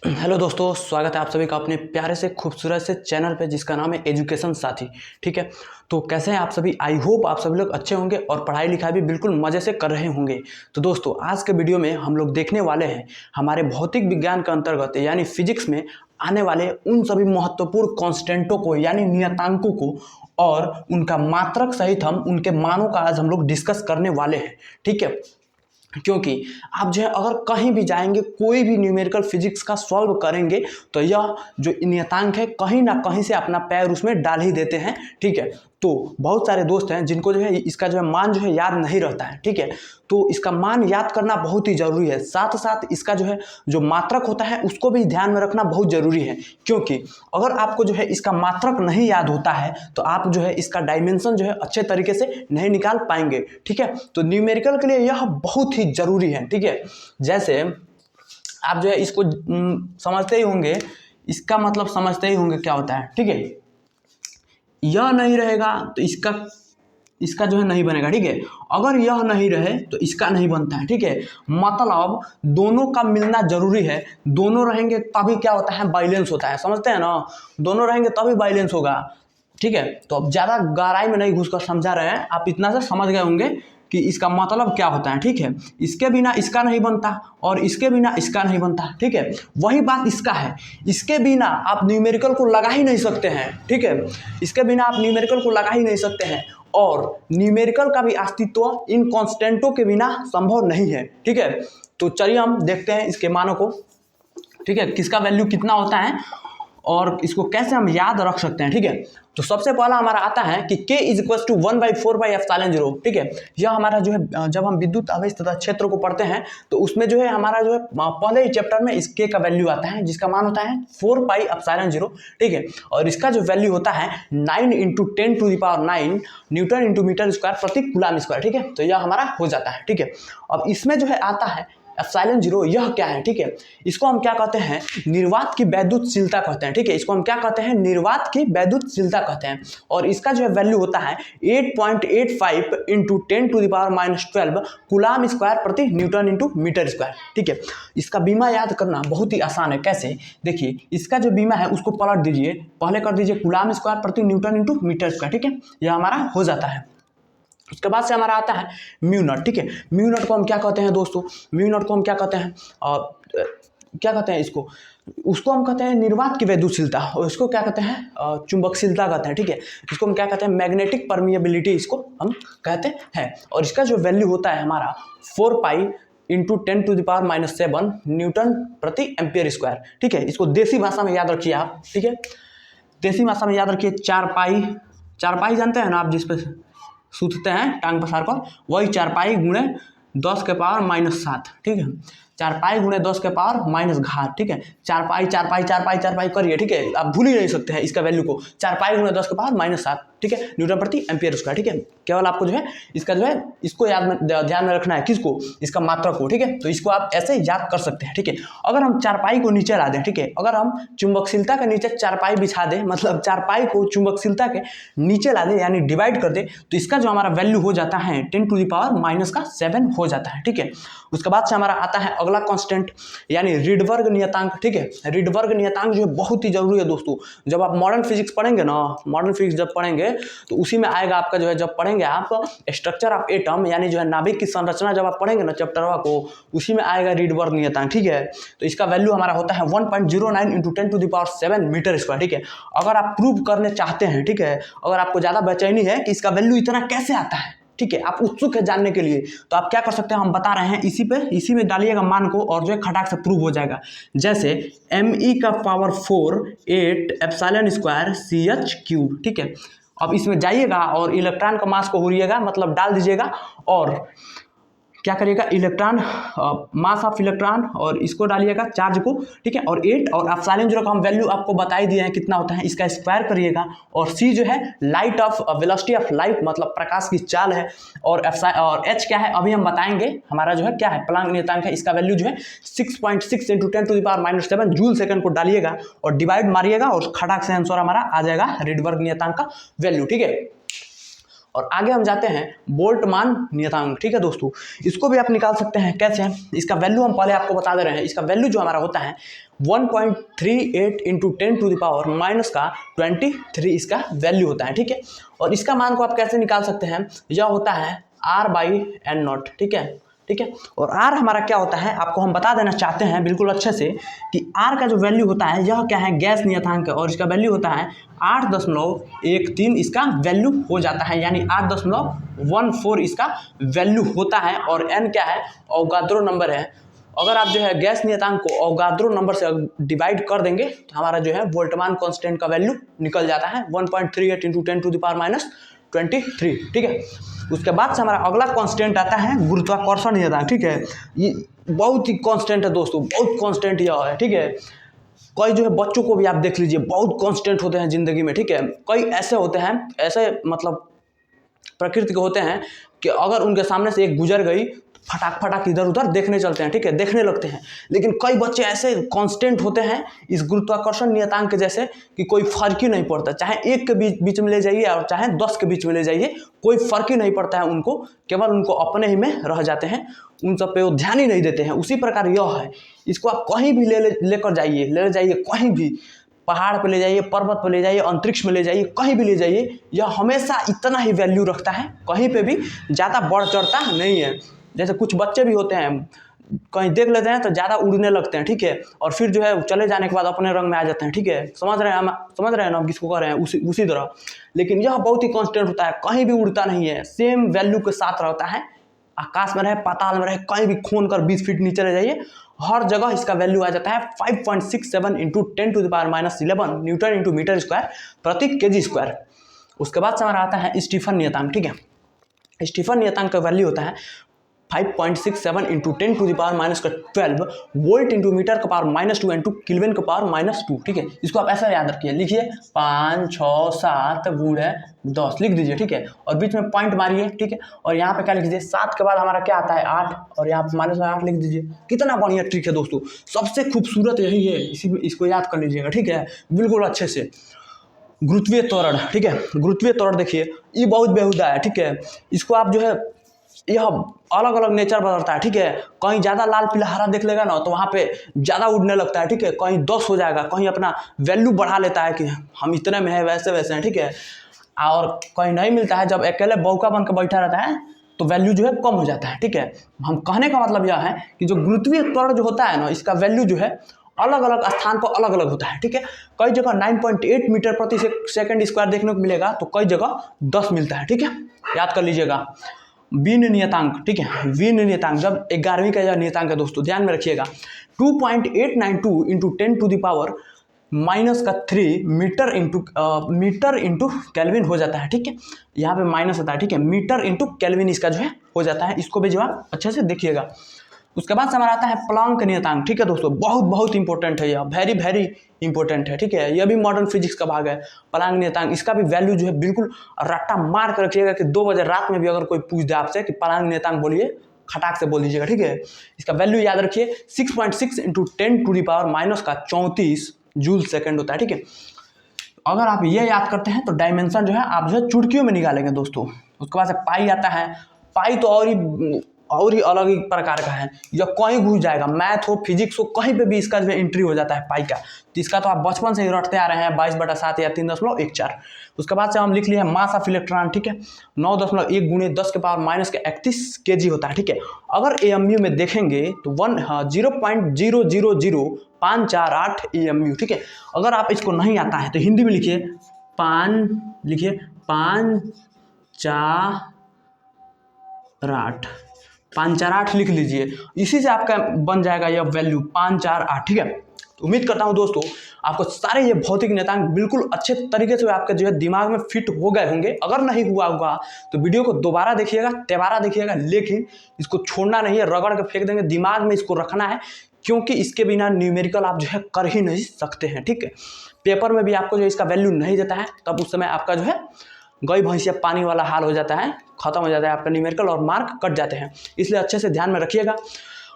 Hello दोस्तों, स्वागत है आप सभी का अपने प्यारे से खूबसूरत से चैनल पे जिसका नाम है एजुकेशन साथी। ठीक है, तो कैसे हैं आप सभी। आई होप आप सभी लोग अच्छे होंगे और पढ़ाई लिखाई भी बिल्कुल मज़े से कर रहे होंगे। तो दोस्तों, आज के वीडियो में हम लोग देखने वाले हैं हमारे भौतिक विज्ञान के अंतर्गत यानी फिजिक्स में आने वाले उन सभी महत्वपूर्ण कॉन्स्टेंटों को यानी नियतांकों को और उनका मात्रक सहित हम उनके मानों का आज हम लोग डिस्कस करने वाले हैं। ठीक है, क्योंकि आप जो है अगर कहीं भी जाएंगे, कोई भी न्यूमेरिकल फिजिक्स का सॉल्व करेंगे तो यह जो नियतांक है कहीं ना कहीं से अपना पैर उसमें डाल ही देते हैं। ठीक है, तो बहुत सारे दोस्त हैं जिनको जो है इसका जो है मान जो है याद नहीं रहता है। ठीक है, तो इसका मान याद करना बहुत ही ज़रूरी है। साथ साथ इसका जो है जो मात्रक होता है उसको भी ध्यान में रखना बहुत ज़रूरी है, क्योंकि अगर आपको जो है इसका मात्रक नहीं याद होता है तो आप जो है इसका डायमेंशन जो है अच्छे तरीके से नहीं निकाल पाएंगे। ठीक है, तो न्यूमेरिकल के लिए यह बहुत ही ज़रूरी है। ठीक है, जैसे आप जो है इसको समझते ही होंगे, इसका मतलब समझते ही होंगे क्या होता है। ठीक है, यह नहीं रहेगा तो इसका जो है नहीं बनेगा। ठीक है, अगर यह नहीं रहे तो इसका नहीं बनता है। ठीक है, मतलब दोनों का मिलना जरूरी है। दोनों रहेंगे तभी क्या होता है, बैलेंस होता है। समझते हैं ना, दोनों रहेंगे तभी बैलेंस होगा। ठीक है, तो अब ज़्यादा गहराई में नहीं घुसकर समझा रहे हैं, आप इतना से समझ गए होंगे कि इसका मतलब क्या होता है। ठीक है, इसके बिना इसका नहीं बनता और इसके बिना इसका नहीं बनता। ठीक है, वही बात इसका है, इसके बिना आप न्यूमेरिकल को लगा ही नहीं सकते हैं। ठीक है, इसके बिना आप न्यूमेरिकल को लगा ही नहीं सकते हैं और न्यूमेरिकल का भी अस्तित्व इन कांस्टेंटों के बिना संभव नहीं है। ठीक है, तो चलिए हम देखते हैं इसके मानों को। ठीक है, किसका वैल्यू कितना होता है और इसको कैसे हम याद रख सकते हैं। ठीक है, तो सबसे पहला हमारा आता है कि k इज इक्वल टू 1/4/ε0। ठीक है, यह हमारा जो है जब हम विद्युत आवेश तथा क्षेत्र को पढ़ते हैं तो उसमें जो है हमारा जो है पहले ही चैप्टर में इस k का वैल्यू आता है जिसका मान होता है 4πε0। ठीक है, और इसका जो वैल्यू होता है 9 × 10⁹ न्यूटन इंटू मीटर स्क्वायर प्रति कूलम स्क्वायर। ठीक है, तो यह हमारा हो जाता है। ठीक है, अब इसमें जो है आता है ε0, यह क्या है। ठीक है, इसको हम क्या कहते हैं, निर्वात की वैद्युतशीलता कहते हैं। ठीक है, इसको हम क्या कहते हैं, निर्वात की वैद्युतशीलता कहते हैं और इसका जो है वैल्यू होता है 8.85 × 10⁻12 कूलम स्क्वायर प्रति न्यूटन इंटू मीटर स्क्वायर। ठीक है, इसका बीमा याद करना बहुत ही आसान है। कैसे, देखिए इसका जो बीमा है उसको पलट दीजिए, पहले कर दीजिए कूलम स्क्वायर प्रति न्यूटन इंटू मीटर स्क्वायर। ठीक है, यह हमारा हो जाता है। उसके बाद से हमारा आता है म्यू नॉट। ठीक है, म्यू नॉट को हम क्या कहते हैं दोस्तों, म्यू नॉट को हम क्या कहते हैं, क्या कहते हैं इसको, उसको हम कहते हैं निर्वात की वैद्युतशीलता और इसको क्या कहते हैं, चुंबकशीलता कहते हैं। ठीक है, इसको हम क्या कहते हैं, मैग्नेटिक परमिएबिलिटी इसको हम कहते हैं और इसका जो वैल्यू होता है हमारा 4π × 10⁻⁷ न्यूटन प्रति एम्पियर स्क्वायर। ठीक है, इसको देसी भाषा में याद रखिए आप। ठीक है, देसी भाषा में याद रखिए 4π जानते हैं ना आप, जिस पे सूतते हैं टांग पसार कर, वही 4π × 10⁻⁷। ठीक है, 4π × 10⁻⁻। ठीक है, 4π करिए। ठीक है, आप भूल ही नहीं सकते हैं इसका वैल्यू को, 4π × 10⁻⁷। ठीक है, न्यूटन प्रति एम्पियर स्क्वायर। ठीक है, केवल आपको जो है इसका जो है इसको ध्यान में रखना है, किसको, इसका मात्रक को। ठीक है, तो इसको आप ऐसे याद कर सकते हैं। ठीक है, अगर हम 4π को नीचे ला दें, ठीक है, अगर हम चुंबकशीलता के नीचे 4π बिछा दें, मतलब 4π को चुंबकशीलता के नीचे ला दें यानी डिवाइड कर दें, तो इसका जो हमारा वैल्यू हो जाता है 10⁻⁻7 हो जाता है। ठीक है, उसके बाद से हमारा आता है अगला कांस्टेंट यानी रिडबर्ग नियतांक। ठीक है, रिडबर्ग नियतांक जो है बहुत ही जरूरी है दोस्तों। जब आप मॉडर्न फिजिक्स पढ़ेंगे ना, मॉडर्न फिजिक्स जब पढ़ेंगे तो उसी में आएगा आपका जो है, जब पढ़ेंगे आप स्ट्रक्चर ऑफ एटम यानी जो है नाभिक की संरचना जब आप पढ़ेंगे ना चैप्टर को, उसी में आएगा रिडबर्ग नियतांक। ठीक है, तो इसका वैल्यू हमारा होता है 1.09 × 10⁷ मीटर स्क्वायर। ठीक है, अगर आप प्रूव करने चाहते हैं, ठीक है, अगर आपको ज़्यादा बेचैनी है कि इसका वैल्यू इतना कैसे आता है, ठीक है, आप उत्सुक है जानने के लिए, तो आप क्या कर सकते हैं, हम बता रहे हैं, इसी में डालिएगा मान को और जो है खटाक से प्रूव हो जाएगा। जैसे me⁴ 8ε² CH³। ठीक है, अब इसमें जाइएगा और इलेक्ट्रॉन का मास को हुरिएगा, मतलब डाल दीजिएगा और क्या करिएगा, इलेक्ट्रॉन मास ऑफ इलेक्ट्रॉन और इसको डालिएगा चार्ज को। ठीक है, और 8 और ε0 का हम वैल्यू आपको बता ही दिए हैं कितना होता है, इसका स्क्वायर करिएगा और c जो है light of velocity of light मतलब प्रकाश की चाल है और h क्या है अभी हम बताएंगे, हमारा जो है क्या है, प्लांक नियतांक है। इसका वैल्यू जो है 6.6 × 10⁻⁷ जूल सेकंड को डालिएगा और डिवाइड मारिएगा और खटाक से आंसर हमारा आ जाएगा रिडबर्ग नियतांक का वैल्यू। ठीक है, और आगे हम जाते हैं बोल्टमान नियतांक। ठीक है दोस्तों, इसको भी आप निकाल सकते हैं। कैसे? इसका वैल्यू हम पहले आपको बता दे रहे हैं। इसका वैल्यू जो हमारा होता है 1.38 इंटू 10⁻⁻23 इसका वैल्यू होता है। ठीक है, और इसका मान को आप कैसे निकाल सकते हैं? यह होता है R/N0। ठीक है, ठीक है। और R हमारा क्या होता है आपको हम बता देना चाहते हैं बिल्कुल अच्छे से कि R का जो वैल्यू होता है यह क्या है? गैस नियतांक है, और इसका वैल्यू होता है 8.13 इसका वैल्यू हो जाता है, यानी 8.14 इसका वैल्यू होता है। और N क्या है? अवोगाद्रो नंबर है। अगर आप जो है गैस नियतांक को अवोगाद्रो नंबर से डिवाइड कर देंगे तो हमारा जो है बोल्टमान कांस्टेंट का वैल्यू निकल जाता है 1.38 इंटू 10⁻⁻23। ठीक है, उसके बाद से हमारा अगला कांस्टेंट आता है गुरुत्वाकर्षण नियतांक। ठीक है, ये बहुत ही कांस्टेंट है दोस्तों, बहुत कांस्टेंट यह है। ठीक है, कई जो है बच्चों को भी आप देख लीजिए बहुत कांस्टेंट होते हैं जिंदगी में। ठीक है, कई ऐसे होते हैं, ऐसे मतलब प्रकृति के होते हैं कि अगर उनके सामने से एक गुजर गई फटाक फटाक इधर उधर देखने चलते हैं। ठीक है, देखने लगते हैं। लेकिन कई बच्चे ऐसे कांस्टेंट होते हैं इस गुरुत्वाकर्षण नियतांक के जैसे कि कोई फर्क ही नहीं पड़ता, चाहे 1 के बीच में ले जाइए और चाहे 10 के बीच में ले जाइए, कोई फर्क ही नहीं पड़ता है उनको, केवल उनको अपने ही में रह जाते हैं, उन सब पे वो ध्यान ही नहीं देते हैं। उसी प्रकार यह है, इसको आप कहीं भी लेकर जाइए, ले जाइए कहीं भी, पहाड़ पे ले जाइए, पर्वत पे ले जाइए, अंतरिक्ष में ले जाइए, कहीं भी ले जाइए, यह हमेशा इतना ही वैल्यू रखता है, कहीं पे भी ज़्यादा बढ़ चढ़ता नहीं है। जैसे कुछ बच्चे भी होते हैं, कहीं देख लेते हैं तो ज़्यादा उड़ने लगते हैं। ठीक है, और फिर जो है चले जाने के बाद अपने रंग में आ जाते हैं। ठीक है, समझ रहे हैं ना हम किसको कह रहे हैं? उसी तरह। लेकिन यह बहुत ही कांस्टेंट होता है, कहीं भी उड़ता नहीं है, सेम वैल्यू के साथ रहता है। आकाश में रहे, पाताल में रहे, कहीं भी खून कर 20 फीट नीचे रह जाइए, हर जगह इसका वैल्यू आ जाता है 5.67 into 10⁻⁻11 newton into metre square प्रति केजी स्क्वायर। उसके बाद से हमारा आता है स्टीफन नियतांक। ठीक है, स्टीफन नियतांक का वैल्यू होता है 5.67 इंटू 10⁻⁻12 वोल्ट इंटू मीटर का पावर -2 इंटू किल्विन का पावर -2। ठीक है, इसको आप ऐसा याद रखिए, लिखिए 5 6 7 गुणे 10 लिख दीजिए। ठीक है, और बीच में पॉइंट मारिए। ठीक है, और यहाँ पे क्या लिख दीजिए? 7 के बाद हमारा क्या आता है? 8, और यहाँ पे -8 लिख दीजिए। कितना बढ़िया ट्रिक है दोस्तों, सबसे खूबसूरत यही है, इसको याद कर लीजिएगा। ठीक है, बिल्कुल अच्छे से। गुरुत्वीय त्वरण। ठीक है, गुरुत्वीय त्वरण देखिए, ये बहुत बेहुदा है। ठीक है, इसको आप जो है, यह अलग अलग नेचर बदलता है। ठीक है, कहीं ज़्यादा लाल पीला हरा देख लेगा ना तो वहाँ पे ज़्यादा उड़ने लगता है। ठीक है, कहीं 10 हो जाएगा, कहीं अपना वैल्यू बढ़ा लेता है कि हम इतने में है, वैसे वैसे हैं। ठीक है, और कहीं नहीं मिलता है, जब अकेले बौका बन के बैठा रहता है तो वैल्यू जो है कम हो जाता है। ठीक है, हम कहने का मतलब यह है कि जो गुरुत्वीय त्वरण जो होता है ना, इसका वैल्यू जो है अलग अलग स्थान पर अलग अलग होता है। ठीक है, कई जगह 9.8 मीटर प्रति सेकंड स्क्वायर देखने को मिलेगा, तो कई जगह 10 मिलता है। ठीक है, याद कर लीजिएगा। वीन नियतांक। ठीक है, वीन नियतांक जब 11वीं का यह नियतांक है दोस्तों, ध्यान में रखिएगा। 2.892 इंटू 10⁻³ मीटर इंटू केल्विन हो जाता है। ठीक है, यहाँ पे माइनस होता है। ठीक है, मीटर इंटू केल्विन इसका जो है हो जाता है। इसको भी जो आप अच्छे से देखिएगा। उसके बाद से हमारा आता है प्लांक नियतांक। ठीक है दोस्तों, बहुत बहुत इंपॉर्टेंट है, यह वेरी वेरी इंपॉर्टेंट है। ठीक है, यह भी मॉडर्न फिजिक्स का भाग है। प्लांक नियतांक, इसका भी वैल्यू जो है बिल्कुल रट्टा मार कर रखिएगा कि 2 बजे रात में भी अगर कोई पूछ दे आपसे कि प्लांक नियतांक बोलिए, खटाक से बोल दीजिएगा। ठीक है, इसका वैल्यू याद रखिए 6.6 इंटू 10⁻⁻34 जूल सेकेंड होता है। ठीक है, अगर आप ये याद करते हैं तो डायमेंशन जो है आप जो है चुटकियों में निकालेंगे दोस्तों। उसके बाद से पाई आता है। पाई तो और ही अलग ही प्रकार का है, या कहीं घुस जाएगा, मैथ हो फिजिक्स हो कहीं पे भी इसका जो एंट्री हो जाता है पाई का। तो इसका तो आप बचपन से ही रटते आ रहे हैं, 22/7 या 3.14। उसके बाद से हम लिख लिए हैं मास ऑफ इलेक्ट्रॉन। ठीक है, 9.1 गुणे 10⁻⁻31 kg होता है। ठीक है, अगर AMU में देखेंगे तो 0.0000548 AMU। ठीक है, अगर आप इसको नहीं आता है तो हिंदी में लिखिए 548 लिख लीजिए। इसी से आपका बन जाएगा यह वैल्यू 548। ठीक है, तो उम्मीद करता हूं दोस्तों आपको सारे ये भौतिक नियतांक बिल्कुल अच्छे तरीके से आपके जो है दिमाग में फिट हो गए होंगे। अगर नहीं हुआ होगा तो वीडियो को दोबारा देखिएगा, तिबारा देखिएगा, लेकिन इसको छोड़ना नहीं है, रगड़ के फेंक देंगे, दिमाग में इसको रखना है, क्योंकि इसके बिना न्यूमेरिकल आप जो है कर ही नहीं सकते हैं। ठीक है, पेपर में भी आपको जो इसका वैल्यू नहीं देता है तब उस समय आपका जो है गई भैंसिया पानी वाला हाल हो जाता है, खत्म हो जाता है आपका न्यूमेरिकल और मार्क कट जाते हैं। इसलिए अच्छे से ध्यान में रखिएगा।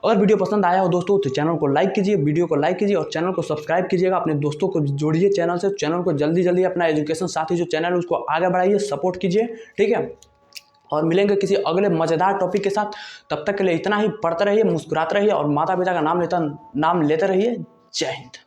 अगर वीडियो पसंद आया हो दोस्तों तो चैनल को लाइक कीजिए, वीडियो को लाइक कीजिए और चैनल को सब्सक्राइब कीजिएगा। अपने दोस्तों को जोड़िए चैनल से, चैनल को जल्दी जल्दी अपना एजुकेशन साथी जो चैनल है उसको आगे बढ़ाइए, सपोर्ट कीजिए, ठीक है। और मिलेंगे किसी अगले मज़ेदार टॉपिक के साथ। तब तक के लिए इतना ही, पढ़ते रहिए, मुस्कुराते रहिए और माता पिता का नाम लेते रहिए। जय हिंद।